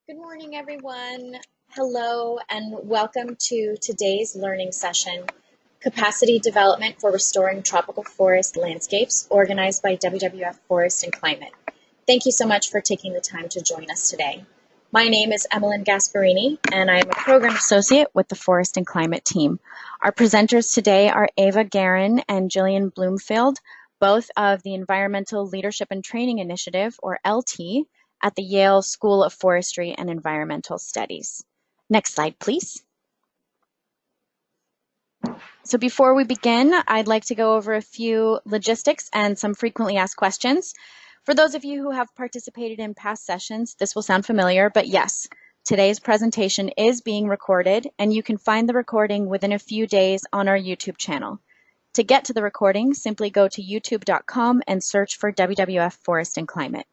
Good morning, everyone. Hello, and welcome to today's learning session, Capacity Development for Restoring Tropical Forest Landscapes, organized by WWF Forest and Climate. Thank you so much for taking the time to join us today. My name is Emmeline Gasparini, and I am a Program Associate with the Forest and Climate team. Our presenters today are Eva Garen and Gillian Bloomfield, both of the Environmental Leadership and Training Initiative, or ELTI, at the Yale School of Forestry and Environmental Studies. Next slide, please. So before we begin, I'd like to go over a few logistics and some frequently asked questions. For those of you who have participated in past sessions, this will sound familiar, but yes, today's presentation is being recorded, and you can find the recording within a few days on our YouTube channel. To get to the recording, simply go to youtube.com and search for WWF Forest and Climate.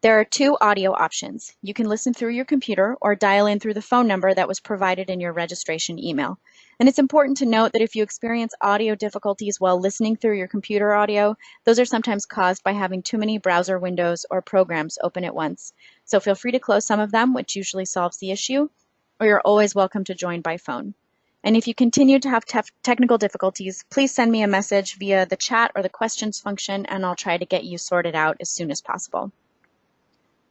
There are two audio options. You can listen through your computer or dial in through the phone number that was provided in your registration email. And it's important to note that if you experience audio difficulties while listening through your computer audio, those are sometimes caused by having too many browser windows or programs open at once. So feel free to close some of them, which usually solves the issue, or you're always welcome to join by phone. And if you continue to have technical difficulties, please send me a message via the chat or the questions function, and I'll try to get you sorted out as soon as possible.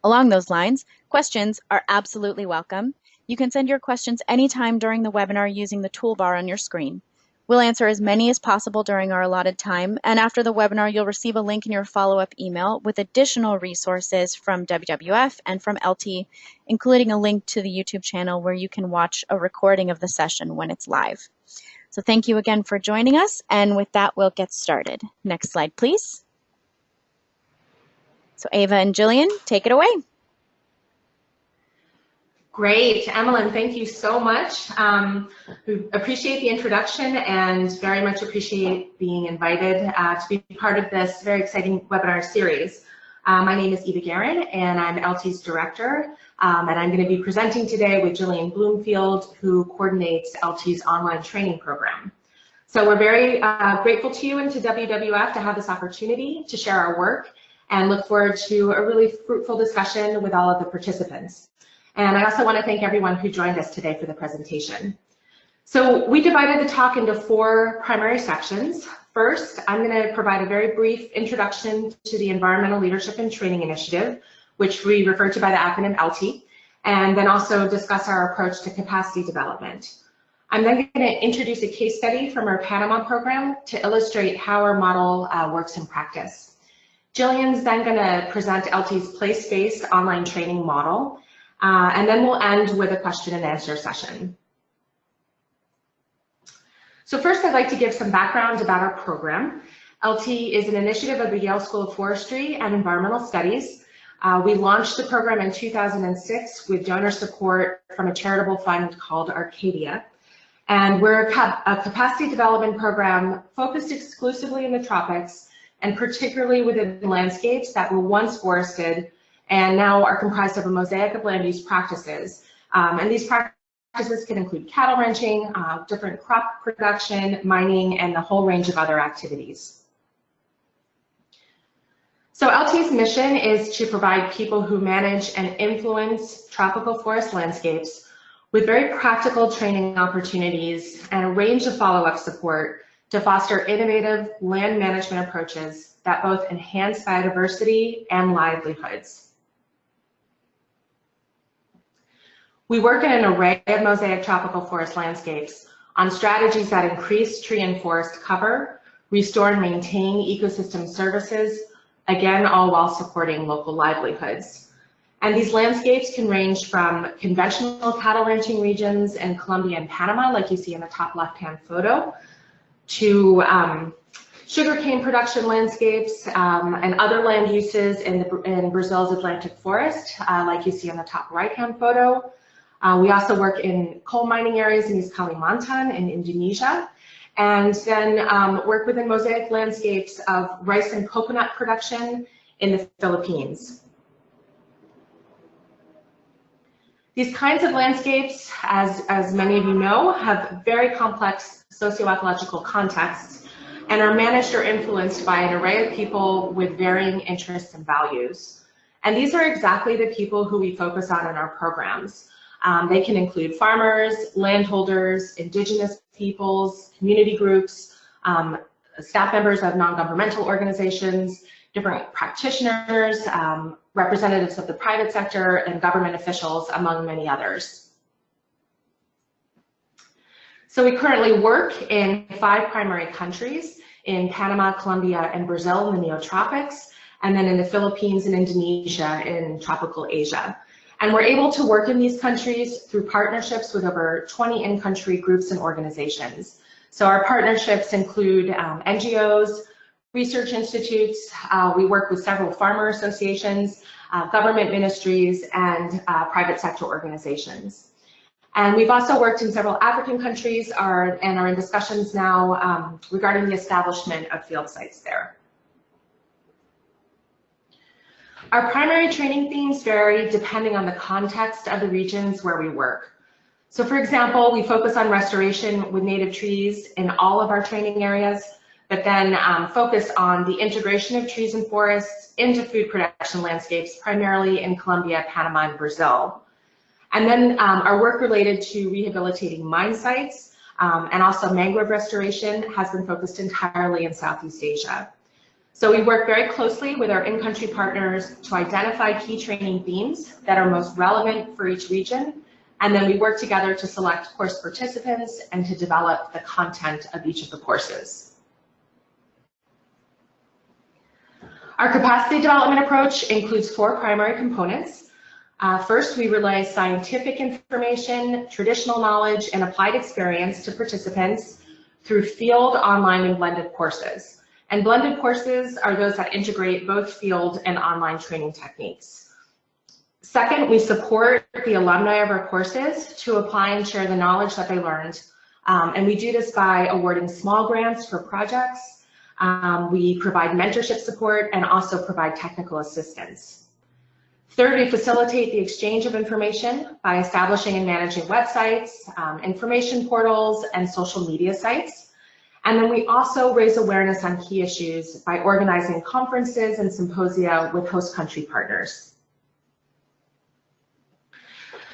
Along those lines, questions are absolutely welcome. You can send your questions anytime during the webinar using the toolbar on your screen. We'll answer as many as possible during our allotted time, and after the webinar, you'll receive a link in your follow-up email with additional resources from WWF and from ELTI, including a link to the YouTube channel where you can watch a recording of the session when it's live. So thank you again for joining us, and with that, we'll get started. Next slide, please. So Eva and Gillian, take it away. Great, Emmeline, thank you so much. We appreciate the introduction and very much appreciate being invited to be part of this very exciting webinar series. My name is Eva Garen and I'm ELTI's Director, and I'm going to be presenting today with Gillian Bloomfield, who coordinates ELTI's online training program. So we're very grateful to you and to WWF to have this opportunity to share our work, and look forward to a really fruitful discussion with all of the participants. And I also want to thank everyone who joined us today for the presentation. So we divided the talk into four primary sections. First, I'm going to provide a very brief introduction to the Environmental Leadership and Training Initiative, which we refer to by the acronym ELTI, and then also discuss our approach to capacity development. I'm then going to introduce a case study from our Panama program to illustrate how our model works in practice. Gillian's then going to present ELTI's place-based online training model, and then we'll end with a question and answer session. So first, I'd like to give some background about our program. ELTI is an initiative of the Yale School of Forestry and Environmental Studies. We launched the program in 2006 with donor support from a charitable fund called Arcadia. And we're a capacity development program focused exclusively in the tropics, and particularly within landscapes that were once forested and now are comprised of a mosaic of land use practices. And these practices can include cattle ranching, different crop production, mining, and a whole range of other activities. So ELTI's mission is to provide people who manage and influence tropical forest landscapes with very practical training opportunities and a range of follow-up support to foster innovative land management approaches that both enhance biodiversity and livelihoods. We work in an array of mosaic tropical forest landscapes on strategies that increase tree and forest cover, restore and maintain ecosystem services, again, all while supporting local livelihoods. And these landscapes can range from conventional cattle ranching regions in Colombia and Panama, like you see in the top left-hand photo, to sugarcane production landscapes and other land uses in Brazil's Atlantic forest, like you see in the top right-hand photo. We also work in coal mining areas in East Kalimantan in Indonesia, and then work within mosaic landscapes of rice and coconut production in the Philippines. These kinds of landscapes, as many of you know, have very complex socio-ecological contexts and are managed or influenced by an array of people with varying interests and values. And these are exactly the people who we focus on in our programs. They can include farmers, landholders, indigenous peoples, community groups, staff members of non-governmental organizations, different practitioners, representatives of the private sector, and government officials, among many others. So we currently work in 5 primary countries, in Panama, Colombia, and Brazil in the neotropics, and then in the Philippines and Indonesia in tropical Asia. And we're able to work in these countries through partnerships with over 20 in-country groups and organizations. So our partnerships include NGOs, research institutes, we work with several farmer associations, government ministries, and private sector organizations. And we've also worked in several African countries and are in discussions now regarding the establishment of field sites there. Our primary training themes vary depending on the context of the regions where we work. So for example, we focus on restoration with native trees in all of our training areas, but then focus on the integration of trees and forests into food production landscapes, primarily in Colombia, Panama, and Brazil. And then our work related to rehabilitating mine sites and also mangrove restoration has been focused entirely in Southeast Asia. So we work very closely with our in-country partners to identify key training themes that are most relevant for each region, and then we work together to select course participants and to develop the content of each of the courses. Our capacity development approach includes 4 primary components. First, we relay scientific information, traditional knowledge, and applied experience to participants through field, online, and blended courses. And blended courses are those that integrate both field and online training techniques. Second, we support the alumni of our courses to apply and share the knowledge that they learned. And we do this by awarding small grants for projects. We provide mentorship support and also provide technical assistance. Third, we facilitate the exchange of information by establishing and managing websites, information portals, and social media sites. And then we also raise awareness on key issues by organizing conferences and symposia with host country partners.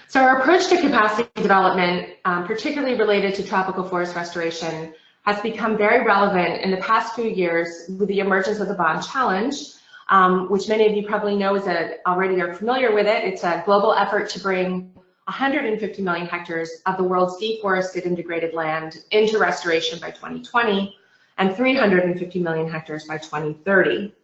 So our approach to capacity development, particularly related to tropical forest restoration, has become very relevant in the past few years with the emergence of the Bond Challenge, which many of you probably know already are familiar with it. It's a global effort to bring 150 million hectares of the world's deforested integrated land into restoration by 2020 and 350 million hectares by 2030.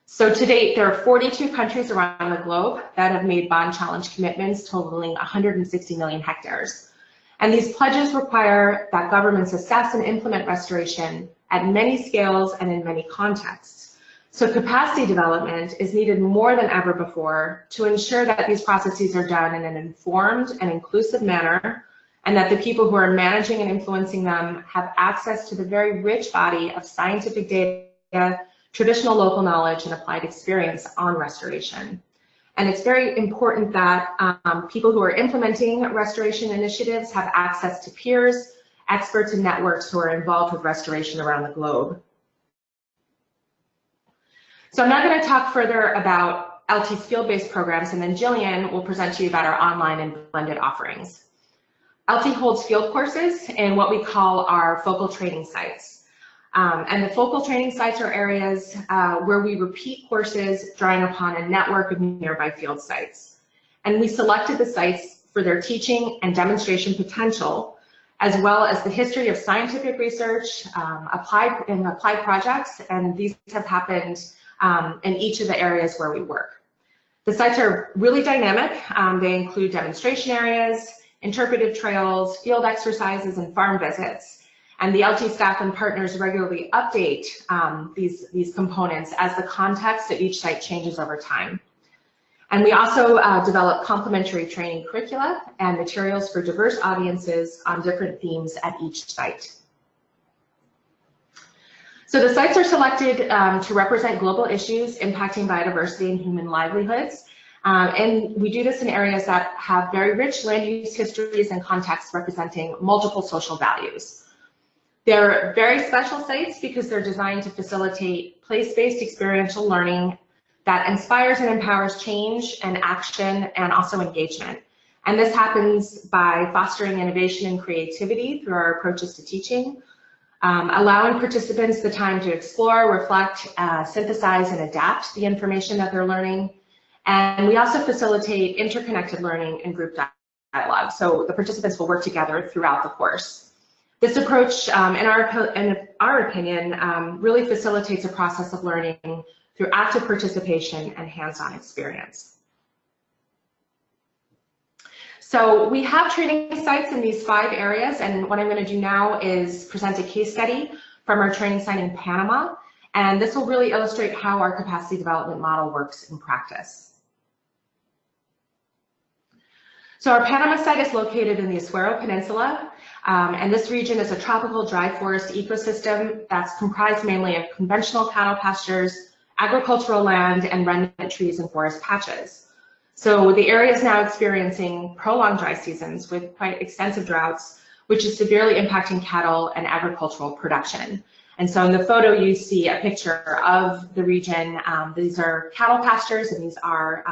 So to date, there are 42 countries around the globe that have made Bond Challenge commitments totaling 160 million hectares. And these pledges require that governments assess and implement restoration at many scales and in many contexts. So capacity development is needed more than ever before to ensure that these processes are done in an informed and inclusive manner, and that the people who are managing and influencing them have access to the very rich body of scientific data, traditional local knowledge, and applied experience on restoration. And it's very important that people who are implementing restoration initiatives have access to peers, experts, and networks who are involved with restoration around the globe. So I'm now going to talk further about ELTI's field-based programs, and then Gillian will present to you about our online and blended offerings. ELTI holds field courses in what we call our focal training sites. And the focal training sites are areas where we repeat courses drawing upon a network of nearby field sites. And we selected the sites for their teaching and demonstration potential, as well as the history of scientific research, applied projects, and these have happened in each of the areas where we work. The sites are really dynamic. They include demonstration areas, interpretive trails, field exercises, and farm visits. And the ELTI staff and partners regularly update these components as the context of each site changes over time. And we also develop complementary training curricula and materials for diverse audiences on different themes at each site. So the sites are selected to represent global issues impacting biodiversity and human livelihoods. And we do this in areas that have very rich land use histories and contexts representing multiple social values. They're very special sites because they're designed to facilitate place-based experiential learning, that inspires and empowers change and action and also engagement. And this happens by fostering innovation and creativity through our approaches to teaching, allowing participants the time to explore, reflect, synthesize, and adapt the information that they're learning. And we also facilitate interconnected learning and group dialogue. So the participants will work together throughout the course. This approach, in our opinion, really facilitates a process of learning through active participation and hands-on experience. So we have training sites in these 5 areas, and what I'm going to do now is present a case study from our training site in Panama, and this will really illustrate how our capacity development model works in practice. So our Panama site is located in the Azuero Peninsula, and this region is a tropical dry forest ecosystem that's comprised mainly of conventional cattle pastures, agricultural land, and remnant trees and forest patches. So the area is now experiencing prolonged dry seasons with quite extensive droughts, which is severely impacting cattle and agricultural production. And so in the photo, you see a picture of the region. These are cattle pastures, and these are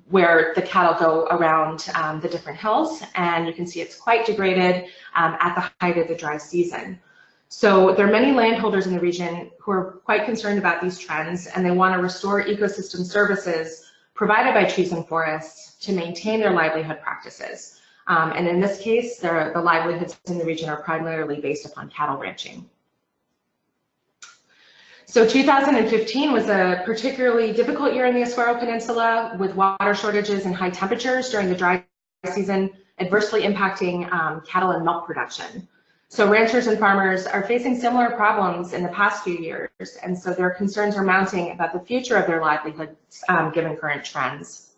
where the cattle go around the different hills, and you can see it's quite degraded at the height of the dry season. So there are many landholders in the region who are quite concerned about these trends, and they want to restore ecosystem services provided by trees and forests to maintain their livelihood practices. And in this case, the livelihoods in the region are primarily based upon cattle ranching. So 2015 was a particularly difficult year in the Azuero Peninsula, with water shortages and high temperatures during the dry season adversely impacting cattle and milk production. So ranchers and farmers are facing similar problems in the past few years, and so their concerns are mounting about the future of their livelihoods given current trends.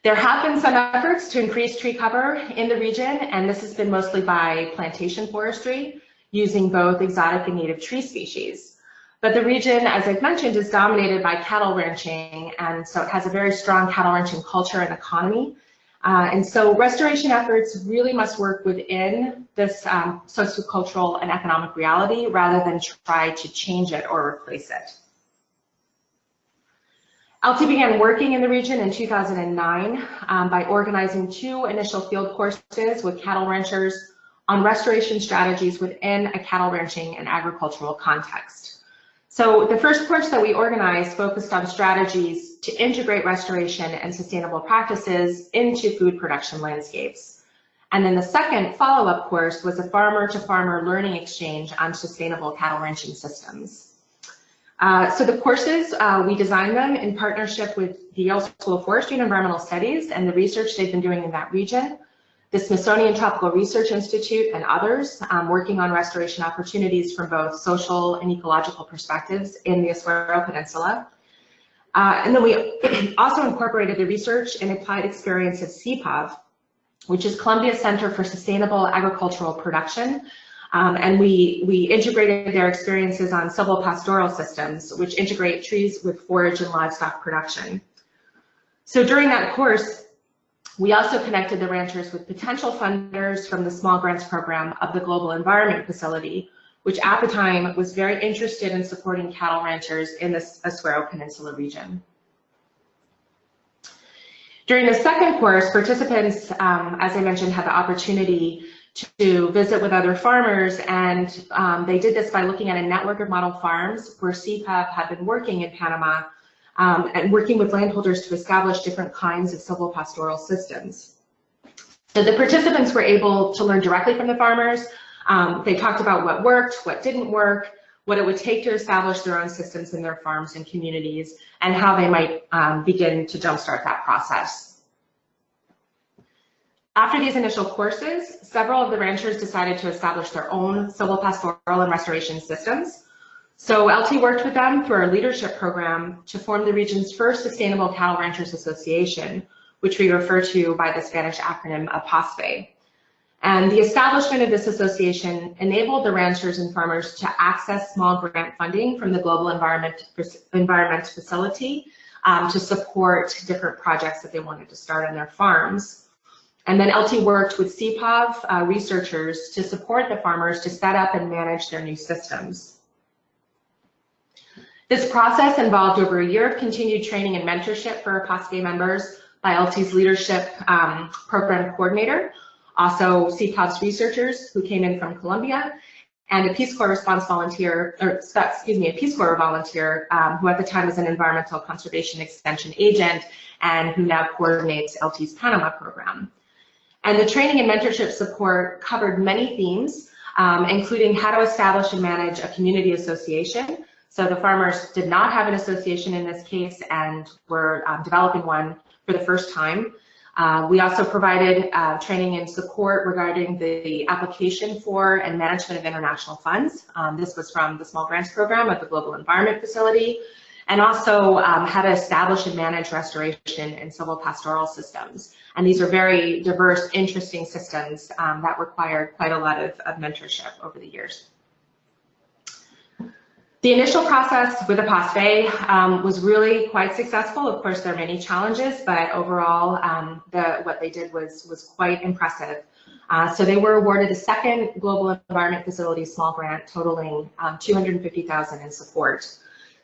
There have been some efforts to increase tree cover in the region, and this has been mostly by plantation forestry, using both exotic and native tree species. But the region, as I've mentioned, is dominated by cattle ranching, and so it has a very strong cattle ranching culture and economy. And so restoration efforts really must work within this sociocultural and economic reality rather than try to change it or replace it. ELTI began working in the region in 2009 by organizing 2 initial field courses with cattle ranchers on restoration strategies within a cattle ranching and agricultural context. So the first course that we organized focused on strategies to integrate restoration and sustainable practices into food production landscapes. And then the second follow-up course was a farmer-to-farmer learning exchange on sustainable cattle ranching systems. So the courses, we designed them in partnership with the Yale School of Forestry and Environmental Studies and the research they've been doing in that region, the Smithsonian Tropical Research Institute, and others working on restoration opportunities from both social and ecological perspectives in the Azuero Peninsula. And then we also incorporated the research and applied experience of CPOV, which is Columbia's Center for Sustainable Agricultural Production. And we integrated their experiences on silvopastoral systems, which integrate trees with forage and livestock production. So during that course, we also connected the ranchers with potential funders from the Small Grants Program of the Global Environment Facility, which at the time was very interested in supporting cattle ranchers in the Azuero Peninsula region. During the second course, participants, as I mentioned, had the opportunity to visit with other farmers, and they did this by looking at a network of model farms where CPOV had been working in Panama and working with landholders to establish different kinds of silvopastoral systems. So the participants were able to learn directly from the farmers. They talked about what worked, what didn't work, what it would take to establish their own systems in their farms and communities, and how they might begin to jumpstart that process. After these initial courses, several of the ranchers decided to establish their own silvopastoral and restoration systems. So ELTI worked with them through our leadership program to form the region's first Sustainable Cattle Ranchers Association, which we refer to by the Spanish acronym APASFE. And the establishment of this association enabled the ranchers and farmers to access small grant funding from the Global Environment Facility to support different projects that they wanted to start on their farms. And then ELTI worked with CPOV researchers to support the farmers to set up and manage their new systems. This process involved over a year of continued training and mentorship for PASPE members by ELTI's leadership program coordinator, also CPOP's researchers who came in from Colombia, and a Peace Corps response volunteer, or excuse me, a Peace Corps volunteer who at the time was an environmental conservation extension agent and who now coordinates ELTI's Panama program. And the training and mentorship support covered many themes, including how to establish and manage a community association. So the farmers did not have an association in this case and were developing one for the first time. We also provided training and support regarding the application for and management of international funds. This was from the Small Grants Program at the Global Environment Facility, and also how to establish and manage restoration and civil pastoral systems. And these are very diverse, interesting systems that required quite a lot of mentorship over the years. The initial process with the PASPE was really quite successful. Of course, there are many challenges, but overall, what they did was quite impressive. So they were awarded a second Global Environment Facility small grant totaling $250,000 in support.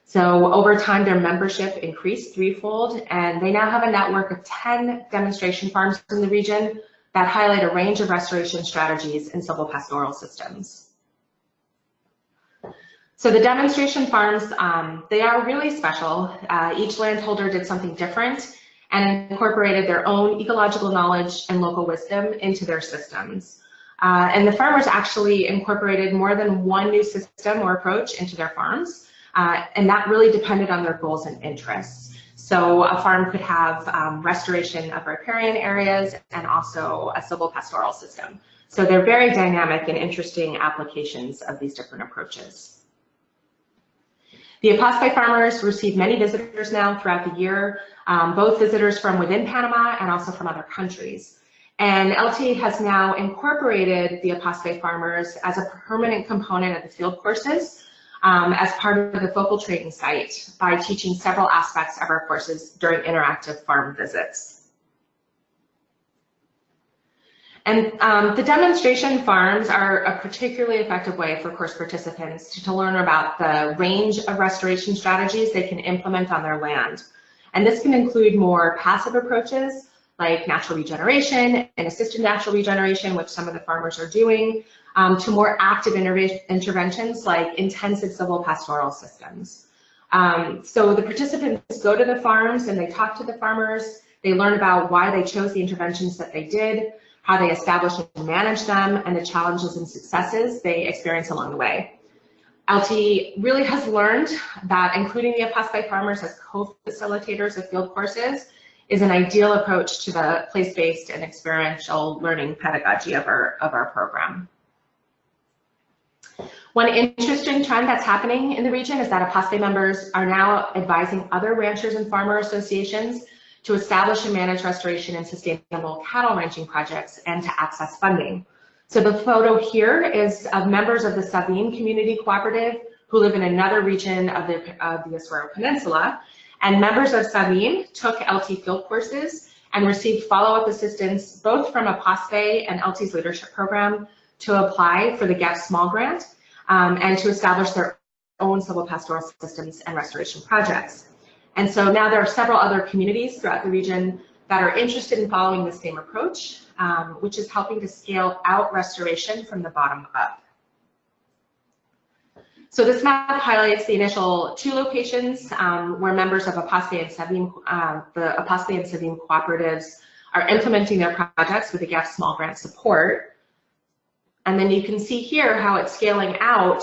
So over time, their membership increased threefold, and they now have a network of 10 demonstration farms in the region that highlight a range of restoration strategies and civil pastoral systems. So the demonstration farms, they are really special. Each landholder did something different and incorporated their own ecological knowledge and local wisdom into their systems. And the farmers actually incorporated more than one new system or approach into their farms, and that really depended on their goals and interests. So a farm could have restoration of riparian areas and also a civil pastoral system. So they're very dynamic and interesting applications of these different approaches. The PASPE farmers receive many visitors now throughout the year, both visitors from within Panama and also from other countries. And ELTI has now incorporated the PASPE farmers as a permanent component of the field courses as part of the focal training site by teaching several aspects of our courses during interactive farm visits. And the demonstration farms are a particularly effective way for course participants to learn about the range of restoration strategies they can implement on their land. And this can include more passive approaches like natural regeneration and assisted natural regeneration, which some of the farmers are doing, to more active interventions like intensive civil pastoral systems. So the participants go to the farms and they talk to the farmers. They learn about why they chose the interventions that they did, how they establish and manage them, and the challenges and successes they experience along the way. ELTI really has learned that including the PASPE farmers as co-facilitators of field courses is an ideal approach to the place-based and experiential learning pedagogy of our program. One interesting trend that's happening in the region is that PASPE members are now advising other ranchers and farmer associations to establish and manage restoration and sustainable cattle ranching projects and to access funding. So the photo here is of members of the Sabine Community Cooperative who live in another region of the Azuero Peninsula, and members of Sabine took ELTI field courses and received follow-up assistance both from PASPE and ELTI's leadership program to apply for the GAP small grant and to establish their own civil pastoral systems and restoration projects. And so now there are several other communities throughout the region that are interested in following the same approach, which is helping to scale out restoration from the bottom up. So this map highlights the initial 2 locations where members of PASPE and Sabine, the PASPE and Sabine cooperatives are implementing their projects with the GAP small grant support. And then you can see here how it's scaling out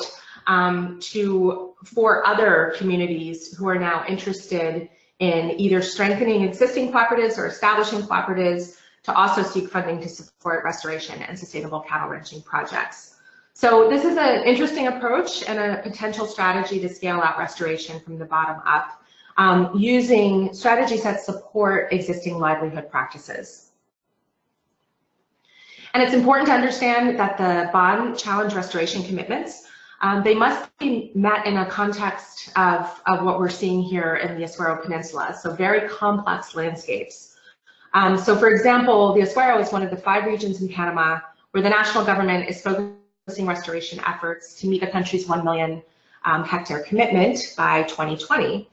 to 4 other communities who are now interested in either strengthening existing cooperatives or establishing cooperatives to also seek funding to support restoration and sustainable cattle ranching projects. So this is an interesting approach and a potential strategy to scale out restoration from the bottom up, using strategies that support existing livelihood practices. And it's important to understand that the bond challenge restoration commitments, they must be met in a context of what we're seeing here in the Azuero Peninsula, so very complex landscapes. So for example, the Azuero is one of the 5 regions in Panama where the national government is focusing restoration efforts to meet the country's 1 million hectare commitment by 2020.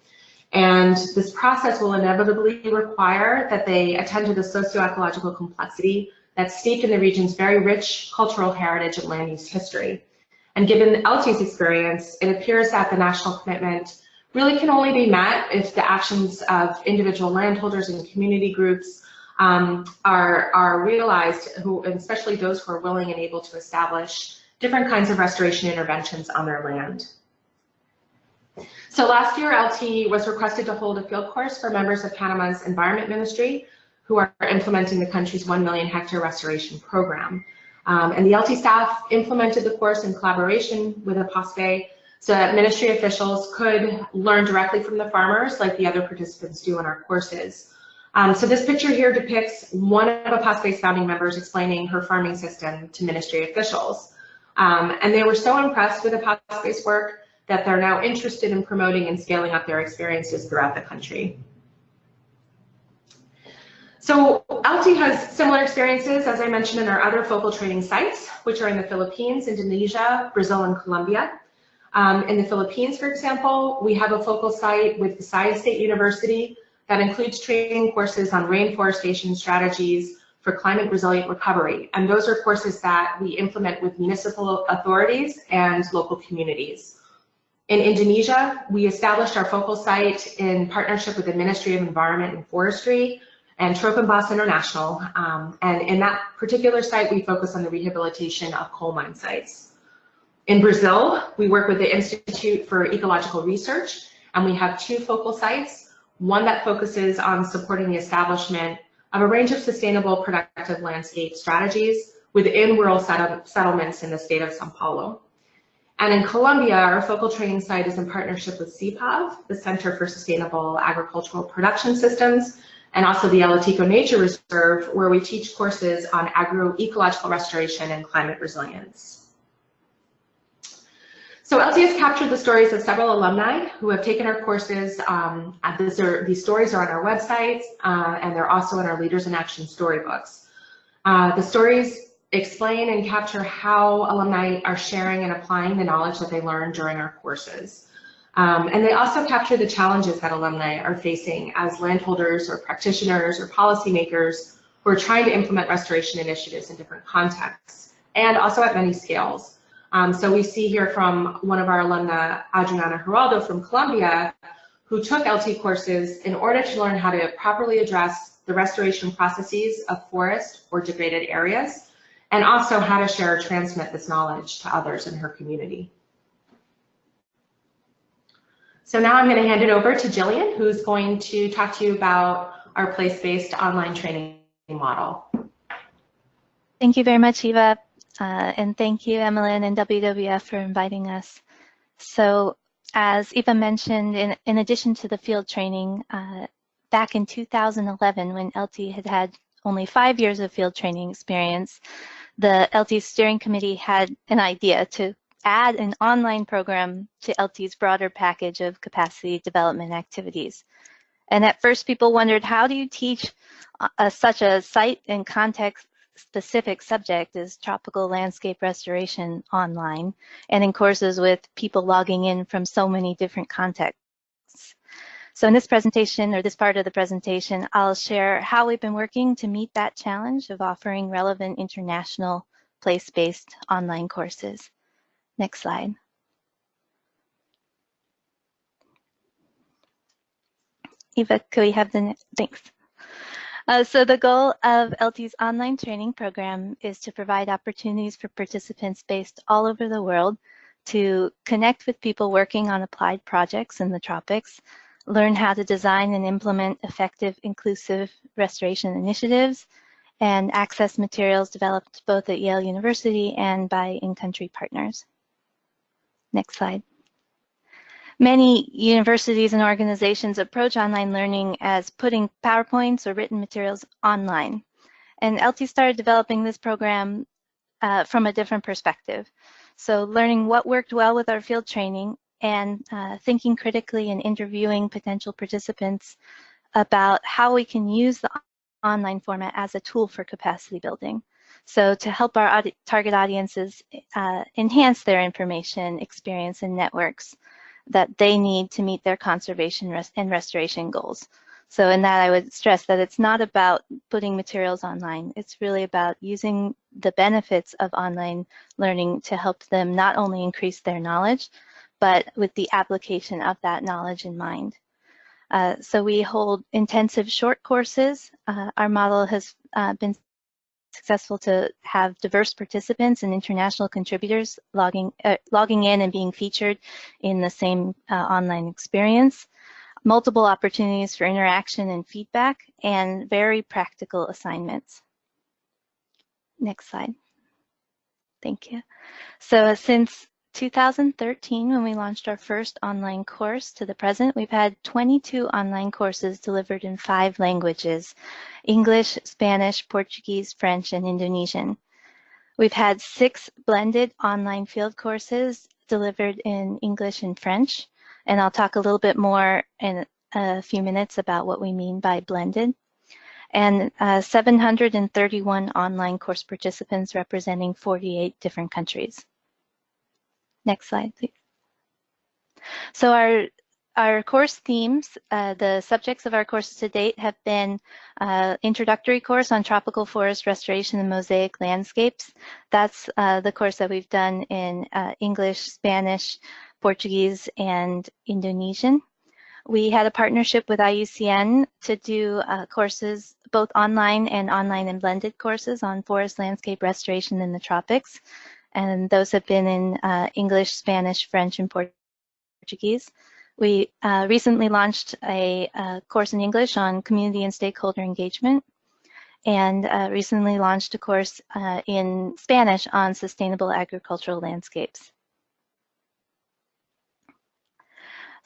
And this process will inevitably require that they attend to the socio-ecological complexity that's steeped in the region's very rich cultural heritage and land use history. And given ELTI's experience, it appears that the national commitment really can only be met if the actions of individual landholders and community groups are realized, and especially those who are willing and able to establish different kinds of restoration interventions on their land. So last year, ELTI was requested to hold a field course for members of Panama's Environment Ministry who are implementing the country's 1 million hectare restoration program. And the ELTI staff implemented the course in collaboration with PlaceBased so that ministry officials could learn directly from the farmers like the other participants do in our courses. So this picture here depicts one of PlaceBased founding members explaining her farming system to ministry officials. And they were so impressed with the PlaceBased work that they're now interested in promoting and scaling up their experiences throughout the country. So ELTI has similar experiences, as I mentioned, in our other focal training sites, which are in the Philippines, Indonesia, Brazil, and Colombia. In the Philippines, for example, we have a focal site with Visayas State University that includes training courses on rainforestation strategies for climate resilient recovery. And those are courses that we implement with municipal authorities and local communities. In Indonesia, we established our focal site in partnership with the Ministry of Environment and Forestry and Tropenbos International. And in that particular site, we focus on the rehabilitation of coal mine sites. In Brazil, we work with the Institute for Ecological Research, and we have 2 focal sites, one that focuses on supporting the establishment of a range of sustainable productive landscape strategies within rural settlements in the state of Sao Paulo. And in Colombia, our focal training site is in partnership with CPAV, the Center for Sustainable Agricultural Production Systems, and also the El Atico Nature Reserve, where we teach courses on agroecological restoration and climate resilience. So ELTI has captured the stories of several alumni who have taken our courses. These stories are on our website, and they're also in our Leaders in Action storybooks. The stories explain and capture how alumni are sharing and applying the knowledge that they learned during our courses. And they also capture the challenges that alumni are facing as landholders or practitioners or policymakers who are trying to implement restoration initiatives in different contexts and also at many scales. So we see here from one of our alumna, Adriana Geraldo from Colombia, who took ELTI courses in order to learn how to properly address the restoration processes of forest or degraded areas, and also how to share or transmit this knowledge to others in her community. So now I'm going to hand it over to Gillian, who's going to talk to you about our place-based online training model. Thank you very much, Eva, and thank you, Emmeline and WWF, for inviting us. So as Eva mentioned, in addition to the field training, back in 2011, when ELTI had only 5 years of field training experience, the ELTI steering committee had an idea to add an online program to ELTI's broader package of capacity development activities. And at first, people wondered, how do you teach such a site and context-specific subject as tropical landscape restoration online and in courses with people logging in from so many different contexts? So in this presentation, or this part of the presentation, I'll share how we've been working to meet that challenge of offering relevant international place-based online courses. Next slide. Eva, could we have the next? Thanks. So the goal of ELTI's online training program is to provide opportunities for participants based all over the world to connect with people working on applied projects in the tropics, learn how to design and implement effective, inclusive restoration initiatives, and access materials developed both at Yale University and by in-country partners. Next slide. Many universities and organizations approach online learning as putting PowerPoints or written materials online. And ELTI started developing this program from a different perspective. So learning what worked well with our field training and thinking critically and interviewing potential participants about how we can use the online format as a tool for capacity building. So to help our target audiences enhance their information, experience, and networks that they need to meet their conservation and restoration goals. So in that, I would stress that it's not about putting materials online. It's really about using the benefits of online learning to help them not only increase their knowledge, but with the application of that knowledge in mind. So we hold intensive short courses. Our model has been successful to have diverse participants and international contributors logging in and being featured in the same online experience. Multiple opportunities for interaction and feedback, and very practical assignments. Next slide. Thank you. So since 2013, when we launched our first online course, to the present, we've had 22 online courses delivered in 5 languages: English, Spanish, Portuguese, French, and Indonesian. We've had 6 blended online field courses delivered in English and French, and I'll talk a little bit more in a few minutes about what we mean by blended. And 731 online course participants representing 48 different countries. Next slide, please. So our course themes, the subjects of our courses to date have been introductory course on tropical forest restoration and mosaic landscapes. That's the course that we've done in English, Spanish, Portuguese, and Indonesian. We had a partnership with IUCN to do courses, both online and blended courses on forest landscape restoration in the tropics. And those have been in English, Spanish, French, and Portuguese. We recently launched a course in English on community and stakeholder engagement, and recently launched a course in Spanish on sustainable agricultural landscapes.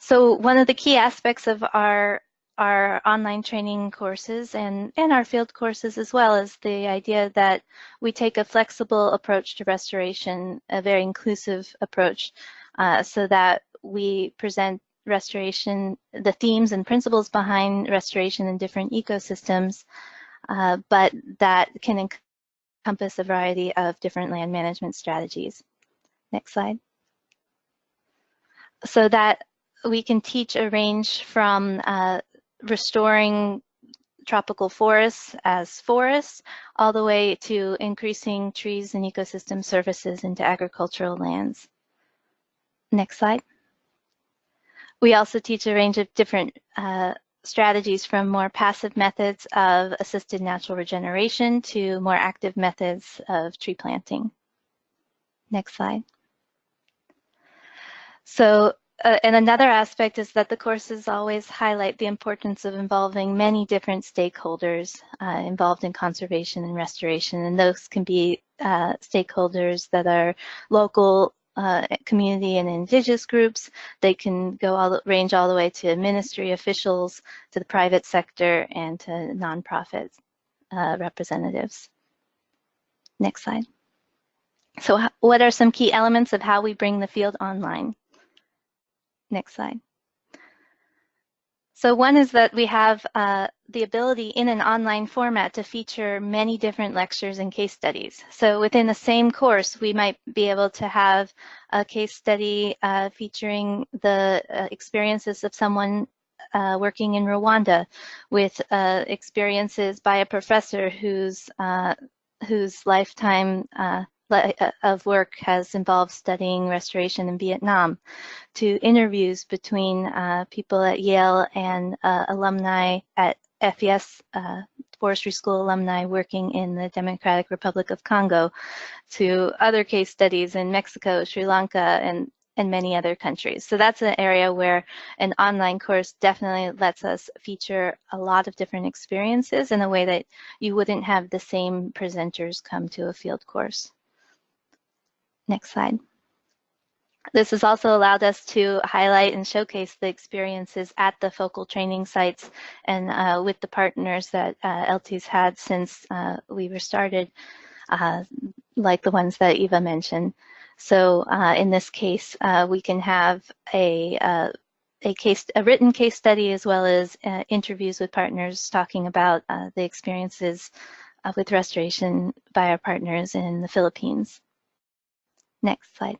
So one of the key aspects of our online training courses and our field courses as well is the idea that we take a flexible approach to restoration, a very inclusive approach, so that we present restoration, the themes and principles behind restoration in different ecosystems, but that can encompass a variety of different land management strategies. Next slide. So that we can teach a range from restoring tropical forests as forests, all the way to increasing trees and ecosystem services into agricultural lands. Next slide. We also teach a range of different strategies, from more passive methods of assisted natural regeneration to more active methods of tree planting. Next slide. So, and another aspect is that the courses always highlight the importance of involving many different stakeholders involved in conservation and restoration. And those can be stakeholders that are local, community and indigenous groups. They can range all the way to ministry officials, to the private sector, and to nonprofit representatives. Next slide. So what are some key elements of how we bring the field online? Next slide. So one is that we have the ability in an online format to feature many different lectures and case studies. So within the same course, we might be able to have a case study featuring the experiences of someone working in Rwanda, with experiences by a professor whose lifetime of work has involved studying restoration in Vietnam, to interviews between people at Yale and alumni at F&ES, Forestry School alumni working in the Democratic Republic of Congo, to other case studies in Mexico, Sri Lanka, and many other countries. So that's an area where an online course definitely lets us feature a lot of different experiences in a way that you wouldn't have the same presenters come to a field course. Next slide. This has also allowed us to highlight and showcase the experiences at the focal training sites and with the partners that ELTI's had since we were started, like the ones that Eva mentioned. So in this case, we can have a written case study, as well as interviews with partners talking about the experiences with restoration by our partners in the Philippines. Next slide.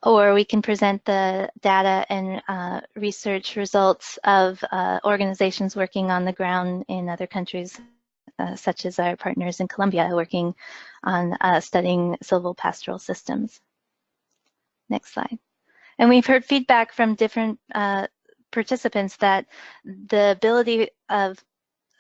or we can present the data and research results of organizations working on the ground in other countries, such as our partners in Colombia working on studying silvopastoral systems. Next slide. And we've heard feedback from different participants that the ability of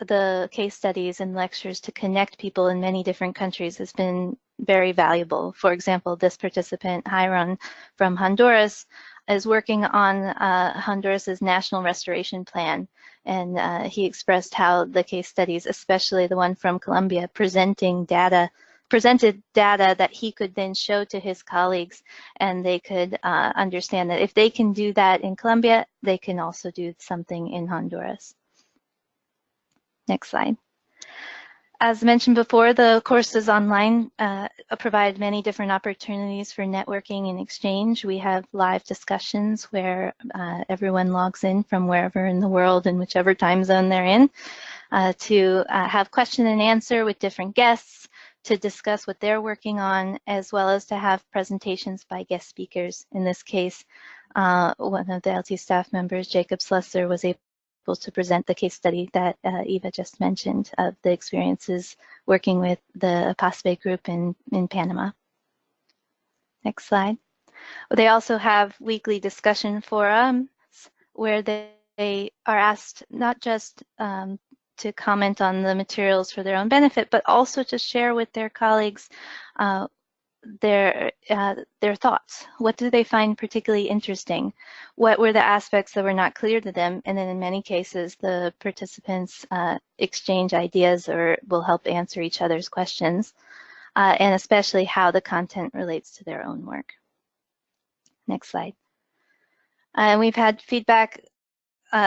the case studies and lectures to connect people in many different countries has been very valuable. For example, this participant, Hiron from Honduras, is working on Honduras's national restoration plan. And he expressed how the case studies, especially the one from Colombia, presented data that he could then show to his colleagues, and they could understand that if they can do that in Colombia, they can also do something in Honduras. Next slide. As mentioned before, the courses online provide many different opportunities for networking and exchange. We have live discussions where everyone logs in from wherever in the world in whichever time zone they're in to have question and answer with different guests, to discuss what they're working on, as well as to have presentations by guest speakers. In this case, one of the ELTI staff members, Jacob Slusser, was able to present the case study that Eva just mentioned of the experiences working with the PlaceBased group in Panama. Next slide. They also have weekly discussion forums where they are asked not just to comment on the materials for their own benefit, but also to share with their colleagues their thoughts. What do they find particularly interesting? What were the aspects that were not clear to them? And then in many cases, the participants exchange ideas or will help answer each other's questions, and especially how the content relates to their own work. Next slide. And we've had feedback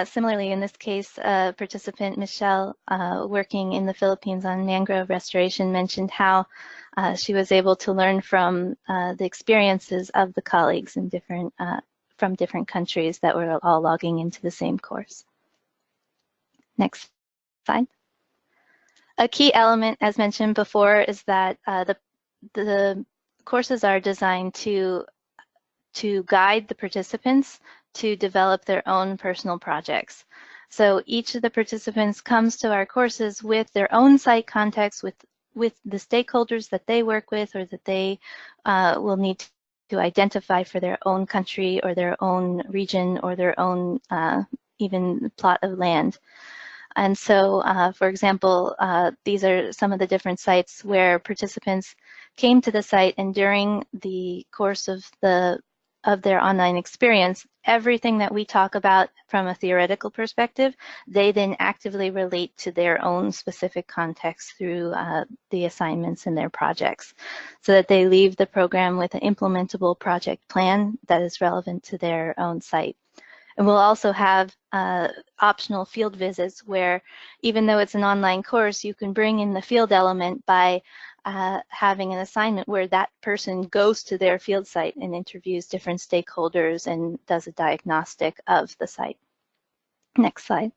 similarly, in this case, participant Michelle, working in the Philippines on mangrove restoration, mentioned how she was able to learn from the experiences of the colleagues in from different countries that were all logging into the same course. Next slide. A key element, as mentioned before, is that the courses are designed to guide the participants to develop their own personal projects. So each of the participants comes to our courses with their own site context, with the stakeholders that they work with or that they will need to identify for their own country or their own region or their own even plot of land. And so, for example, these are some of the different sites where participants came to the site, and during the course of their online experience, everything that we talk about from a theoretical perspective, they then actively relate to their own specific context through the assignments in their projects, so that they leave the program with an implementable project plan that is relevant to their own site. And we'll also have optional field visits where, even though it's an online course, you can bring in the field element by having an assignment where that person goes to their field site and interviews different stakeholders and does a diagnostic of the site. Next slide.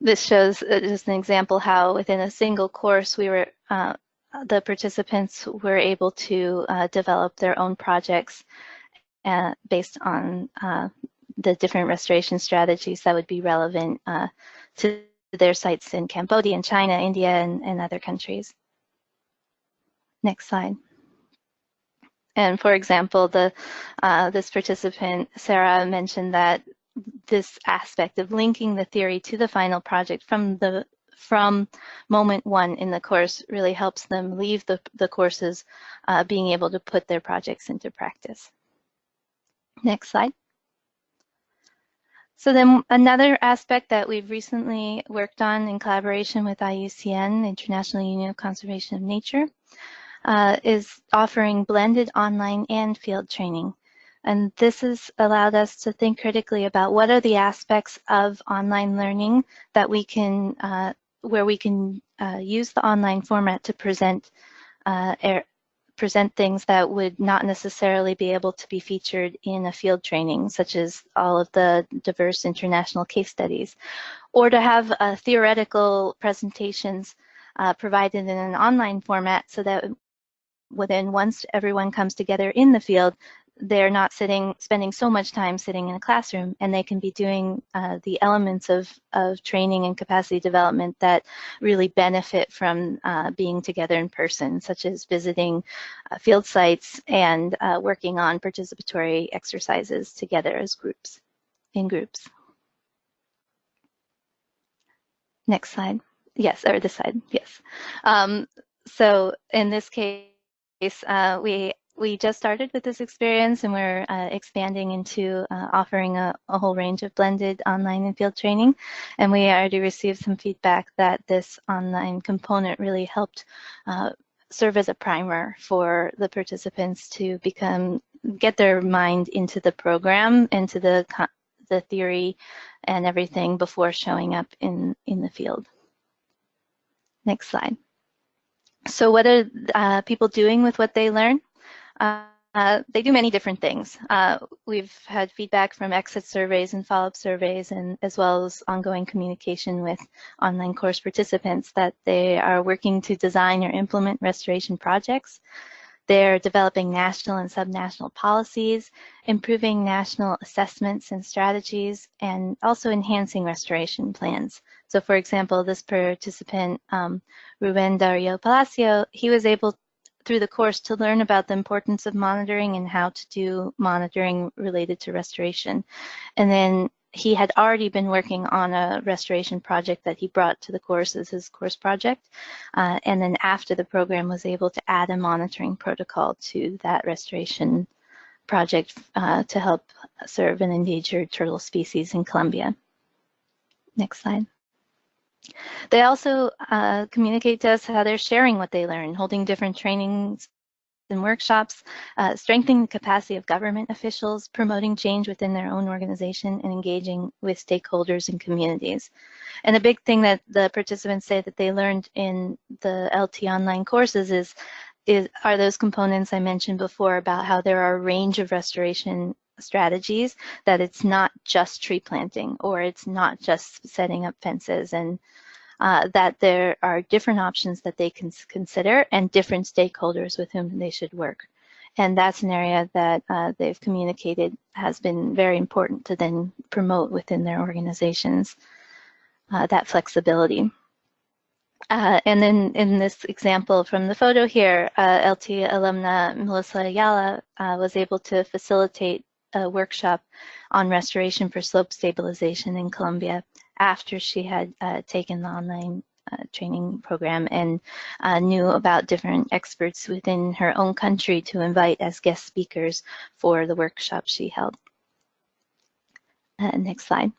This shows just an example how within a single course the participants were able to develop their own projects based on the different restoration strategies that would be relevant to their sites in Cambodia and China, India, and other countries. Next slide. And for example, this participant, Sarah, mentioned that this aspect of linking the theory to the final project from moment one in the course really helps them leave the courses being able to put their projects into practice. Next slide. So then another aspect that we've recently worked on in collaboration with IUCN, International Union of Conservation of Nature, is offering blended online and field training. And this has allowed us to think critically about what are the aspects of online learning that we can, where we can use the online format to present things that would not necessarily be able to be featured in a field training, such as all of the diverse international case studies, or to have theoretical presentations provided in an online format so that once everyone comes together in the field, they're not spending so much time sitting in a classroom, and they can be doing the elements of training and capacity development that really benefit from being together in person, such as visiting field sites and working on participatory exercises together as groups, in groups. Next slide. Yes, or this side, yes. So in this case, we just started with this experience, and we're expanding into offering a whole range of blended online and field training. And we already received some feedback that this online component really helped serve as a primer for the participants to get their mind into the program, into the theory and everything before showing up in the field. Next slide. So what are people doing with what they learn? They do many different things. We've had feedback from exit surveys and follow-up surveys, and as well as ongoing communication with online course participants, that they are working to design or implement restoration projects. They're developing national and subnational policies, improving national assessments and strategies, and also enhancing restoration plans. So for example, this participant, Ruben Dario Palacio, he was able through the course to learn about the importance of monitoring and how to do monitoring related to restoration. And then he had already been working on a restoration project that he brought to the course as his course project. And then after the program was able to add a monitoring protocol to that restoration project to help serve an endangered turtle species in Colombia. Next slide. They also communicate to us how they're sharing what they learn, holding different trainings and workshops, strengthening the capacity of government officials, promoting change within their own organization, and engaging with stakeholders and communities. And a big thing that the participants say that they learned in the ELTI online courses are those components I mentioned before about how there are a range of restoration strategies, that it's not just tree planting, or it's not just setting up fences, and that there are different options that they can consider and different stakeholders with whom they should work. And that's an area that they've communicated has been very important to then promote within their organizations, that flexibility. And then in this example from the photo here, ELTI alumna Melissa Ayala was able to facilitate a workshop on restoration for slope stabilization in Colombia after she had taken the online training program and knew about different experts within her own country to invite as guest speakers for the workshop she held. Next slide.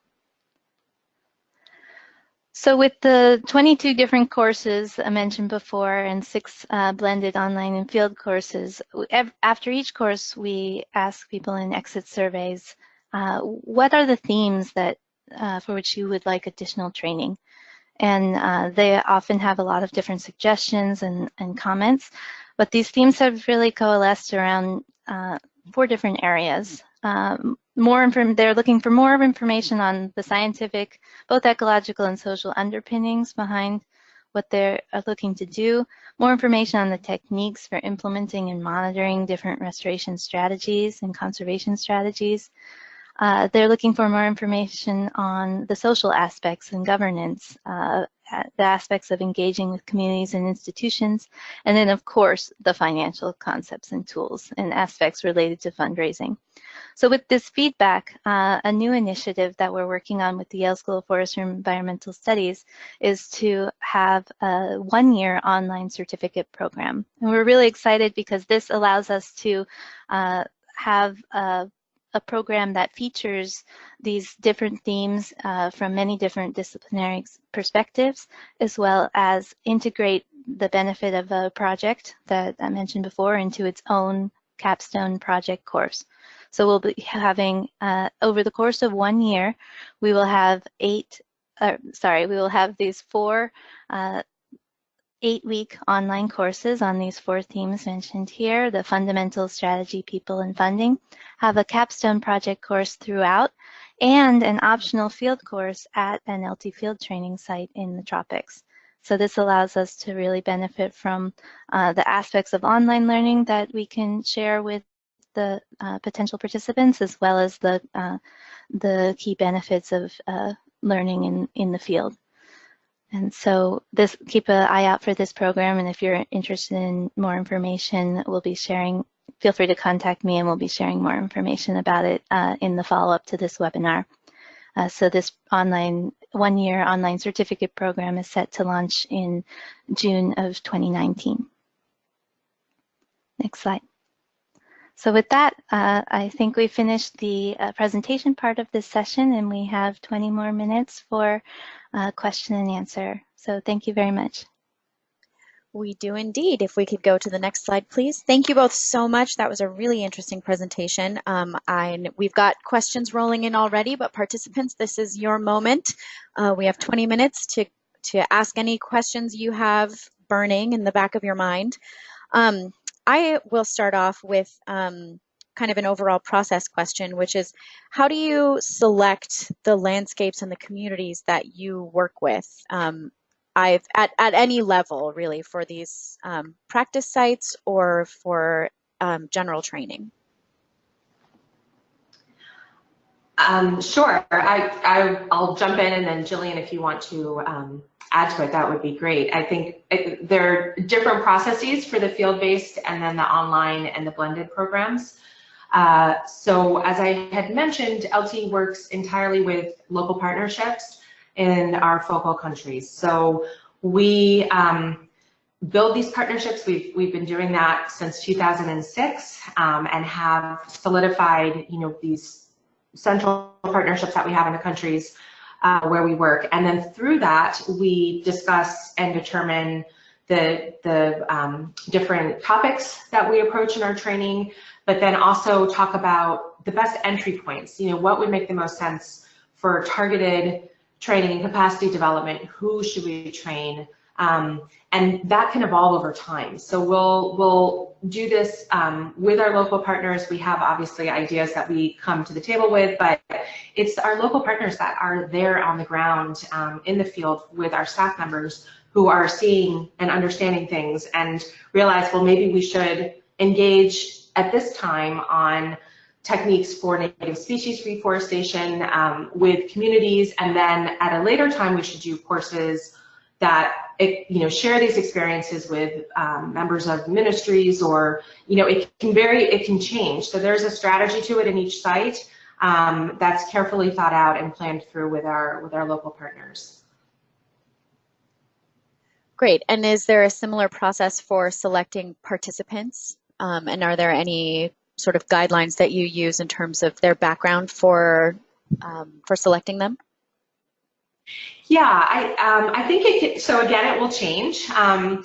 So with the 22 different courses I mentioned before and 6 blended online and field courses, after each course we ask people in exit surveys, what are the themes that for which you would like additional training? And they often have a lot of different suggestions and comments, but these themes have really coalesced around 4 different areas. They're looking for more information on the scientific, both ecological and social underpinnings behind what they're looking to do, more information on the techniques for implementing and monitoring different restoration strategies and conservation strategies. They're looking for more information on the social aspects and governance, the aspects of engaging with communities and institutions, and then of course the financial concepts and tools and aspects related to fundraising. So with this feedback, a new initiative that we're working on with the Yale School of Forestry and Environmental Studies is to have a 1-year online certificate program. And we're really excited because this allows us to have a program that features these different themes from many different disciplinary perspectives, as well as integrate the benefit of a project that I mentioned before into its own capstone project course. So we'll be having, over the course of 1 year, we will have these 4 8-week online courses on these 4 themes mentioned here: the fundamentals, strategy, people, and funding, have a capstone project course throughout, and an optional field course at an ELTI field training site in the tropics. So this allows us to really benefit from the aspects of online learning that we can share with the potential participants, as well as the key benefits of learning in the field. And so keep an eye out for this program, and if you're interested in more information, we'll be sharing, feel free to contact me and we'll be sharing more information about it in the follow-up to this webinar. So this one-year online certificate program is set to launch in June of 2019. Next slide. So with that, I think we finished the presentation part of this session, and we have 20 more minutes for question and answer. So thank you very much. We do indeed. If we could go to the next slide, please. Thank you both so much. That was a really interesting presentation. We've got questions rolling in already, but participants, this is your moment. We have 20 minutes to ask any questions you have burning in the back of your mind. I will start off with kind of an overall process question, which is, how do you select the landscapes and the communities that you work with? At any level, really, for these practice sites or for general training? Sure. I'll jump in, and then Gillian, if you want to add to it, that would be great. I think there are different processes for the field-based and then the online and the blended programs. So as I had mentioned, ELTI works entirely with local partnerships in our focal countries. So we build these partnerships. We've been doing that since 2006 and have solidified, these central partnerships that we have in the countries where we work. And then through that, we discuss and determine the different topics that we approach in our training, but then also talk about the best entry points. What would make the most sense for targeted training and capacity development? Who should we train? And that can evolve over time. So we'll do this with our local partners. We have obviously ideas that we come to the table with, but it's our local partners that are there on the ground in the field with our staff members who are seeing and understanding things and realize, well, maybe we should engage at this time on techniques for native species reforestation with communities, and then at a later time we should do courses that share these experiences with members of ministries, or it can change. So there's a strategy to it in each site that's carefully thought out and planned through with our local partners. Great. And is there a similar process for selecting participants? And are there any sort of guidelines that you use in terms of their background for selecting them? Yeah, I think it can, so again, it will change. Our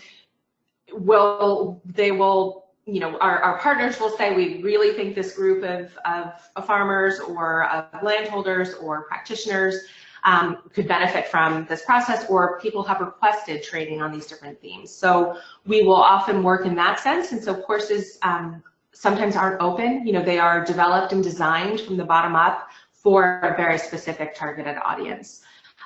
partners will say, we really think this group of farmers or of landholders or practitioners could benefit from this process, or people have requested training on these different themes. So we will often work in that sense, and so courses sometimes aren't open. They are developed and designed from the bottom up for a very specific targeted audience.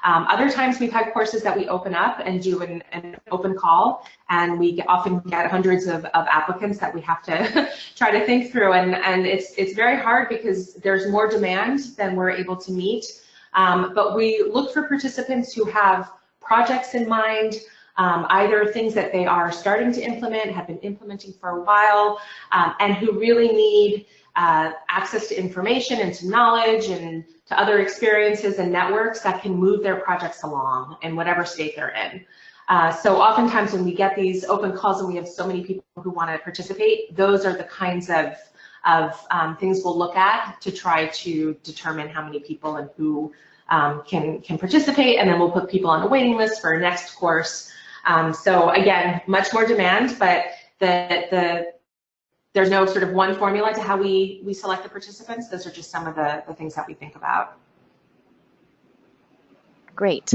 Other times we've had courses that we open up and do an open call, and we often get hundreds of applicants that we have to try to think through, and it's very hard because there's more demand than we're able to meet. But we look for participants who have projects in mind, either things that they are starting to implement, have been implementing for a while, and who really need access to information and to knowledge and to other experiences and networks that can move their projects along in whatever state they're in. So oftentimes when we get these open calls and we have so many people who want to participate, those are the kinds of things we'll look at to try to determine how many people and who can participate, and then we'll put people on a waiting list for our next course. So again, much more demand, but there's no sort of one formula to how we select the participants. Those are just some of the things that we think about. Great.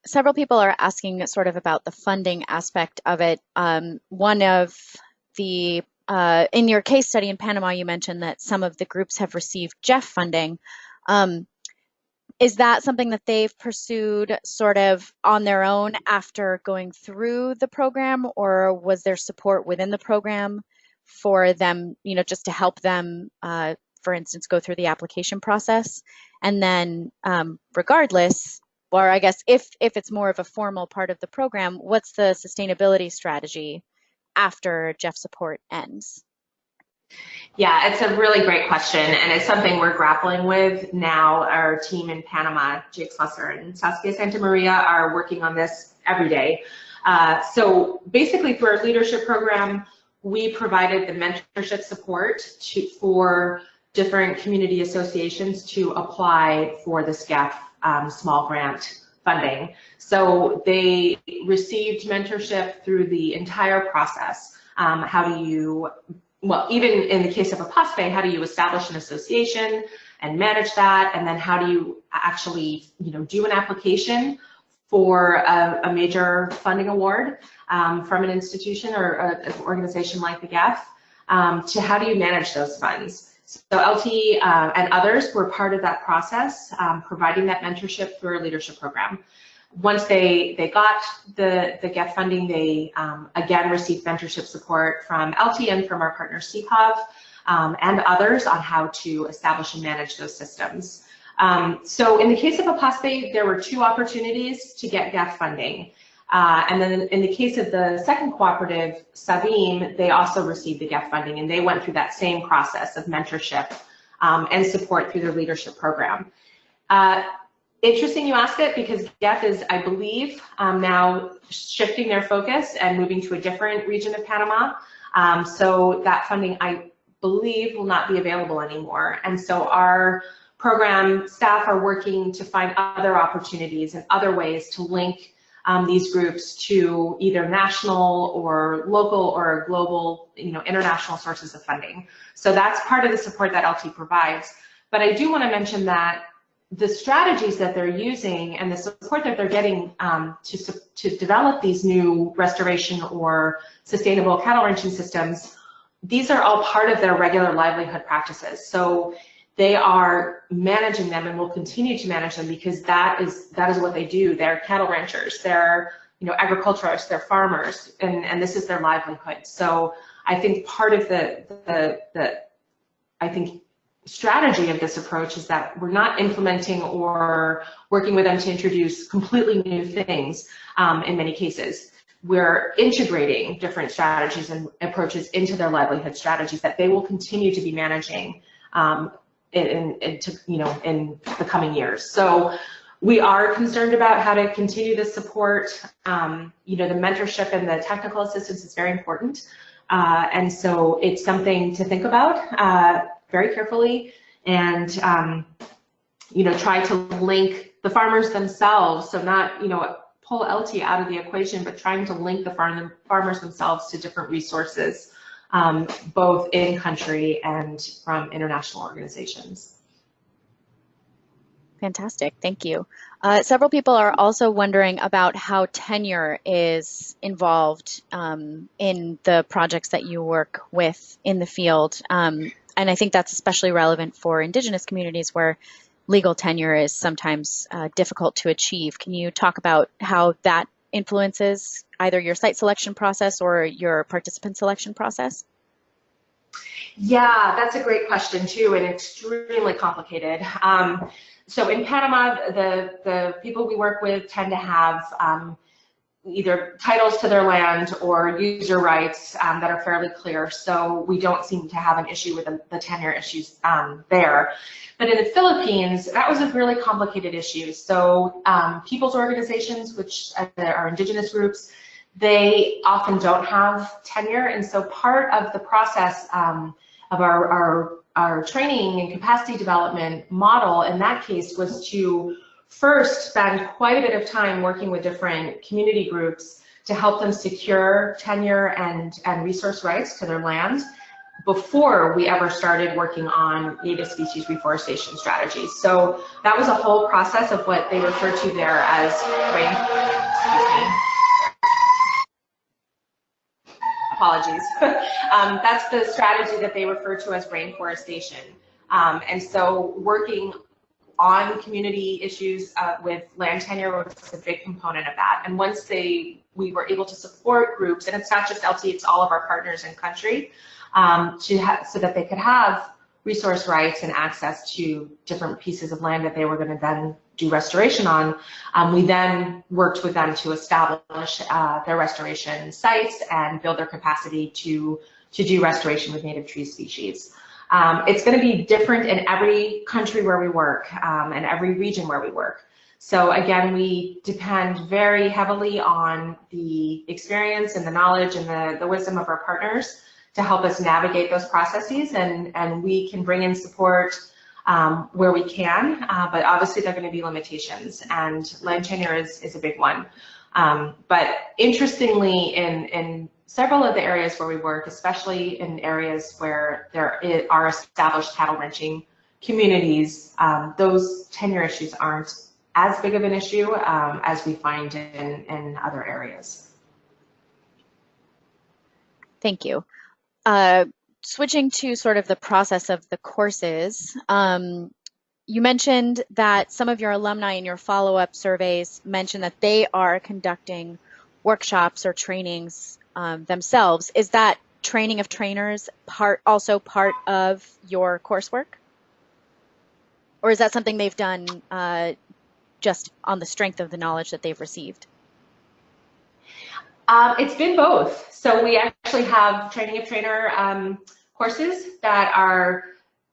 Several people are asking sort of about the funding aspect of it. One of the, in your case study in Panama, you mentioned that some of the groups have received GEF funding. Is that something that they've pursued sort of on their own after going through the program, or was there support within the program for them, just to help them, for instance, go through the application process? And then regardless, or I guess if it's more of a formal part of the program, what's the sustainability strategy after GEF support ends? Yeah, it's a really great question, and it's something we're grappling with now. Our team in Panama, Jake Slusser and Saskia Santa Maria, are working on this every day. So basically, through our leadership program, we provided the mentorship support for different community associations to apply for the SCAF small grant funding. So they received mentorship through the entire process. How do you, well, even in the case of a POSPE, how do you establish an association and manage that? And then how do you actually, do an application for a major funding award from an institution or an organization like the GEF, to how do you manage those funds? So ELTI and others were part of that process, providing that mentorship through our leadership program. Once they got the GEF funding, they again received mentorship support from ELTI and from our partner CPOV and others on how to establish and manage those systems. So in the case of a POSPE, there were 2 opportunities to get GEF funding. And then in the case of the second cooperative, Savim, they also received the GEF funding, and they went through that same process of mentorship and support through their leadership program. Interesting you ask it, because GEF is, I believe, now shifting their focus and moving to a different region of Panama. So that funding, I believe, will not be available anymore. And so our program staff are working to find other opportunities and other ways to link these groups to either national or local or global, international sources of funding. So that's part of the support that ELTI provides. But I do want to mention that the strategies that they're using and the support that they're getting to develop these new restoration or sustainable cattle ranching systems, these are all part of their regular livelihood practices. So they are managing them and will continue to manage them, because that is what they do. They're cattle ranchers, they're agriculturalists, they're farmers, and this is their livelihood. So I think part of the strategy of this approach is that we're not implementing or working with them to introduce completely new things in many cases. We're integrating different strategies and approaches into their livelihood strategies that they will continue to be managing in the coming years. So we are concerned about how to continue this support. The mentorship and the technical assistance is very important. And so it's something to think about very carefully, and try to link the farmers themselves. So not, pull ELTI out of the equation, but trying to link the farmers themselves to different resources, both in country and from international organizations. Fantastic, thank you. Several people are also wondering about how tenure is involved in the projects that you work with in the field. And I think that's especially relevant for Indigenous communities where legal tenure is sometimes difficult to achieve. Can you talk about how that influences either your site selection process or your participant selection process? Yeah, that's a great question too, and extremely complicated. So in Panama, the people we work with tend to have either titles to their land or user rights that are fairly clear, so we don't seem to have an issue with the tenure issues there. But in the Philippines, that was a really complicated issue. So people's organizations, which are indigenous groups, they often don't have tenure, and so part of the process of our training and capacity development model in that case was to first spend quite a bit of time working with different community groups to help them secure tenure and resource rights to their land before we ever started working on native species reforestation strategies. So that was a whole process of what they refer to there as apologies. That's the strategy that they refer to as rainforestation. And so working on community issues with land tenure was a big component of that. And once we were able to support groups, and it's not just ELTI, it's all of our partners in country, so that they could have resource rights and access to different pieces of land that they were going to then do restoration on. We then worked with them to establish their restoration sites and build their capacity to do restoration with native tree species. It's going to be different in every country where we work and every region where we work. So again, we depend very heavily on the experience and the knowledge and the wisdom of our partners to help us navigate those processes, and we can bring in support where we can, but obviously there are going to be limitations, and land tenure is a big one. But interestingly, in several of the areas where we work, especially in areas where there are established cattle ranching communities, those tenure issues aren't as big of an issue as we find in other areas. Thank you. Switching to sort of the process of the courses, you mentioned that some of your alumni in your follow-up surveys mentioned that they are conducting workshops or trainings themselves. Is that training of trainers also part of your coursework? Or is that something they've done just on the strength of the knowledge that they've received? It's been both. So we actually have training of trainer courses that are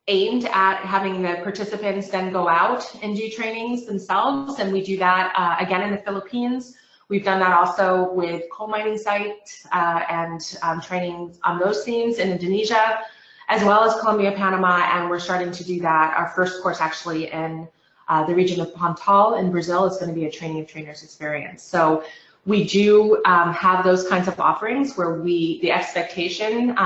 aimed at having the participants then go out and do trainings themselves, and we do that again in the Philippines. We've done that also with coal mining sites and training on those themes in Indonesia, as well as Colombia, Panama, and we're starting to do that. Our first course actually in the region of Pontal in Brazil is going to be a training of trainers experience. So we do have those kinds of offerings where the expectation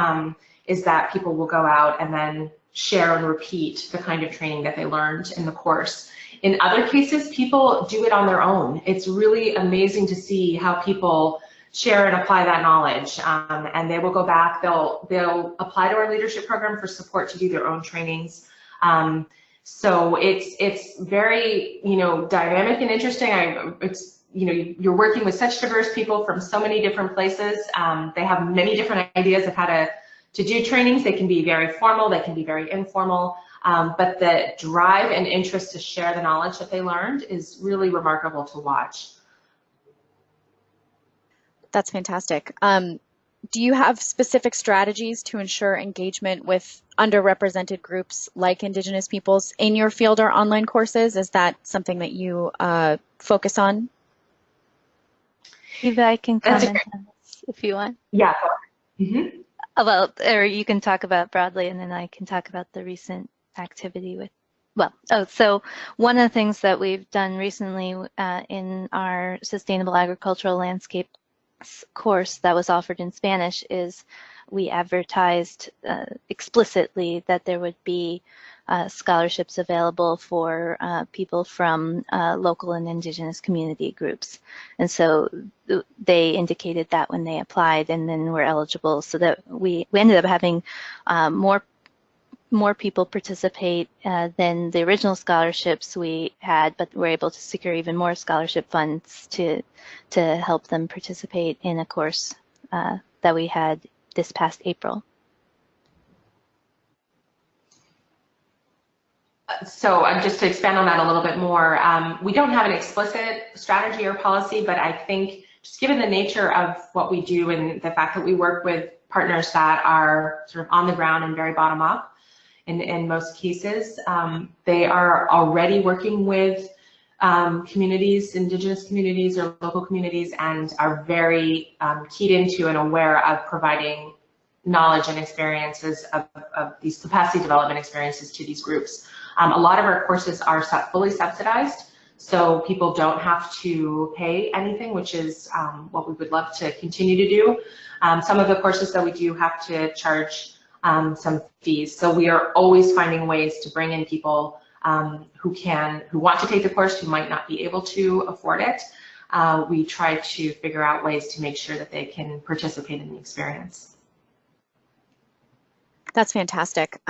is that people will go out and then share and repeat the kind of training that they learned in the course. In other cases, people do it on their own. It's really amazing to see how people share and apply that knowledge, and they will go back, they'll apply to our leadership program for support to do their own trainings. So it's very, dynamic and interesting. You're working with such diverse people from so many different places. They have many different ideas of how to do trainings. They can be very formal, they can be very informal, but the drive and interest to share the knowledge that they learned is really remarkable to watch. That's fantastic. Do you have specific strategies to ensure engagement with underrepresented groups like Indigenous peoples in your field or online courses? Is that something that you focus on? Eva, I can comment on this if you want. Yeah. Mm-hmm. Well, or you can talk about broadly, and then I can talk about the recent activity with, so one of the things that we've done recently in our Sustainable Agricultural Landscape course that was offered in Spanish is we advertised explicitly that there would be scholarships available for people from local and Indigenous community groups. And so they indicated that when they applied, and then were eligible, so that we ended up having more people participate than the original scholarships we had, but we're able to secure even more scholarship funds to help them participate in a course that we had this past April. So just to expand on that a little bit more, we don't have an explicit strategy or policy, but I think just given the nature of what we do and the fact that we work with partners that are sort of on the ground and very bottom up, in most cases, they are already working with communities, Indigenous communities or local communities, and are very keyed into and aware of providing knowledge and experiences of these capacity development experiences to these groups. A lot of our courses are fully subsidized, so people don't have to pay anything, which is what we would love to continue to do. Some of the courses that we do have to charge some fees, so we are always finding ways to bring in people who want to take the course, who might not be able to afford it. We try to figure out ways to make sure that they can participate in the experience. That's fantastic.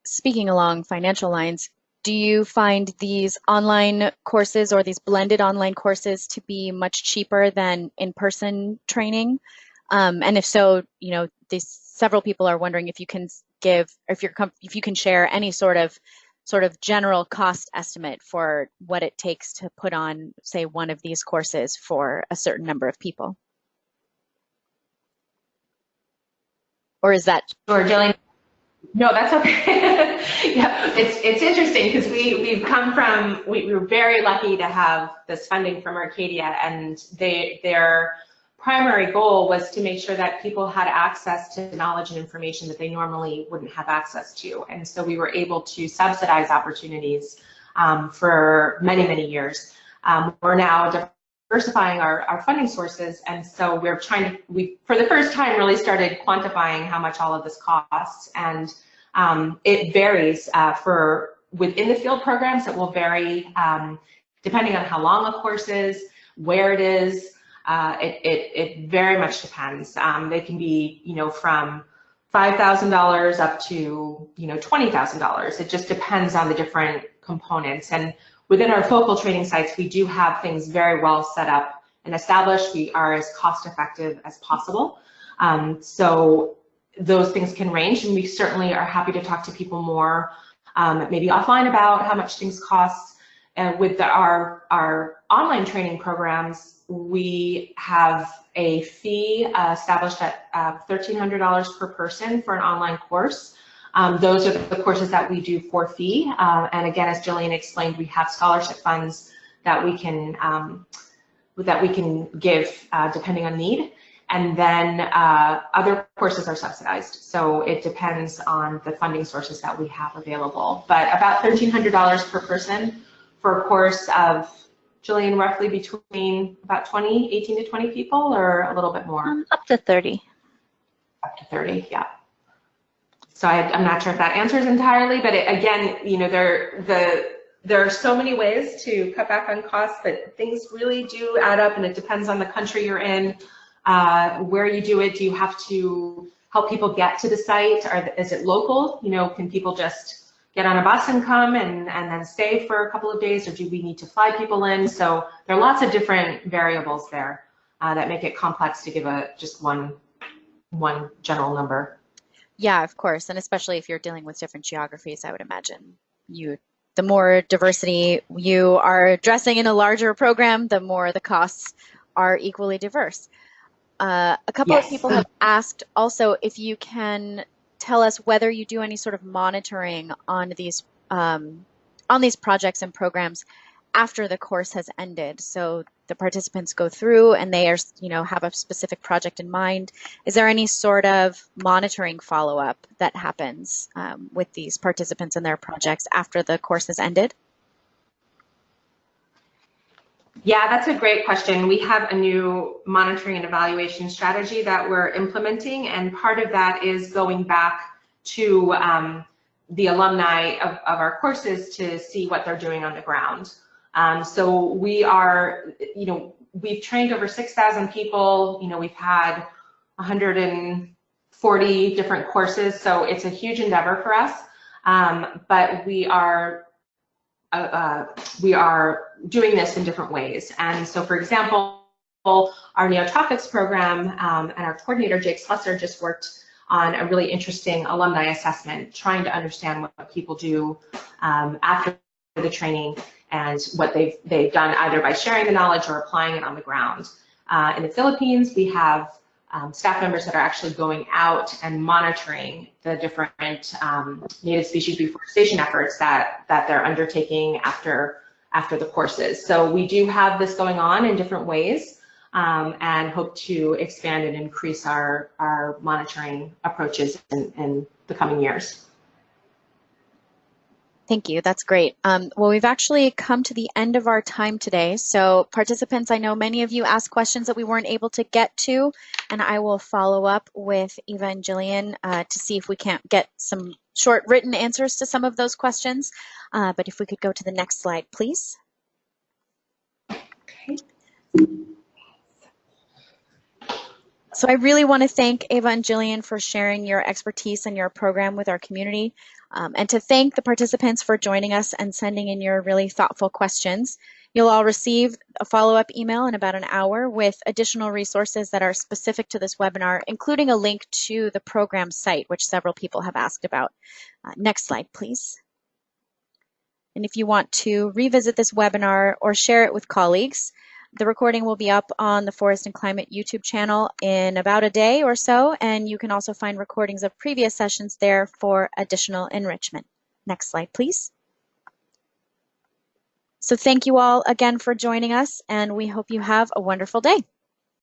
Speaking along financial lines, do you find these online courses or these blended online courses to be much cheaper than in-person training? And if so, you know, several people are wondering if you can give, or if you can share any sort of general cost estimate for what it takes to put on, say, one of these courses for a certain number of people. Or is that? Sure, Gillian. No, that's okay. Yeah, it's interesting because we were very lucky to have this funding from Arcadia, and their primary goal was to make sure that people had access to knowledge and information that they normally wouldn't have access to. And so we were able to subsidize opportunities for many, many years. We're now diversifying our funding sources, and so we for the first time really started quantifying how much all of this costs, and it varies within the field programs. It will vary depending on how long a course is, where it is. It very much depends. They can be, you know, from $5,000 up to, you know, $20,000. It just depends on the different components. And within our focal training sites, we do have things very well set up and established. We are as cost effective as possible. So those things can range, and we certainly are happy to talk to people more, maybe offline, about how much things cost. With our online training programs, we have a fee established at $1,300 per person for an online course. Those are the courses that we do for fee. And again, as Gillian explained, we have scholarship funds that we can give depending on need. And then other courses are subsidized. So it depends on the funding sources that we have available. But about $1,300 per person for a course of, Gillian, roughly between about 18 to 20 people, or a little bit more? Up to 30. Up to 30, yeah. So I'm not sure if that answers entirely, but again, you know, there are so many ways to cut back on costs, but things really do add up, and it depends on the country you're in, where you do it. Do you have to help people get to the site? Is it local? You know, can people just get on a bus and come and then stay for a couple of days, or do we need to fly people in? So there are lots of different variables there that make it complex to give just one general number. Yeah, of course, and especially if you're dealing with different geographies, I would imagine the more diversity you are addressing in a larger program, the more the costs are equally diverse. A couple of people have asked also if you can tell us whether you do any sort of monitoring on these projects and programs after the course has ended. So the participants go through and they are, you know, have a specific project in mind. Is there any sort of monitoring follow-up that happens with these participants and their projects after the course has ended? Yeah, that's a great question. We have a new monitoring and evaluation strategy that we're implementing, and part of that is going back to the alumni of our courses to see what they're doing on the ground. So we are, you know, we've trained over 6,000 people. You know, we've had 140 different courses, so it's a huge endeavor for us. But we are doing this in different ways. And so, for example, our Neo-Topics program and our coordinator, Jake Slusser, just worked on a really interesting alumni assessment, trying to understand what people do after the training and what they've done, either by sharing the knowledge or applying it on the ground. In the Philippines, we have staff members that are actually going out and monitoring the different native species reforestation efforts that they're undertaking after the courses. So we do have this going on in different ways, and hope to expand and increase our monitoring approaches in the coming years. Thank you. That's great. Well, we've actually come to the end of our time today. So participants, I know many of you asked questions that we weren't able to get to, and I will follow up with Eva and Gillian to see if we can't get some short written answers to some of those questions. But if we could go to the next slide, please. Okay. So I really want to thank Eva and Gillian for sharing your expertise and your program with our community. And to thank the participants for joining us and sending in your really thoughtful questions. You'll all receive a follow-up email in about an hour with additional resources that are specific to this webinar, including a link to the program site, which several people have asked about. Next slide, please. And if you want to revisit this webinar or share it with colleagues, the recording will be up on the Forest and Climate YouTube channel in about a day or so, and you can also find recordings of previous sessions there for additional enrichment. Next slide, please. So thank you all again for joining us, and we hope you have a wonderful day.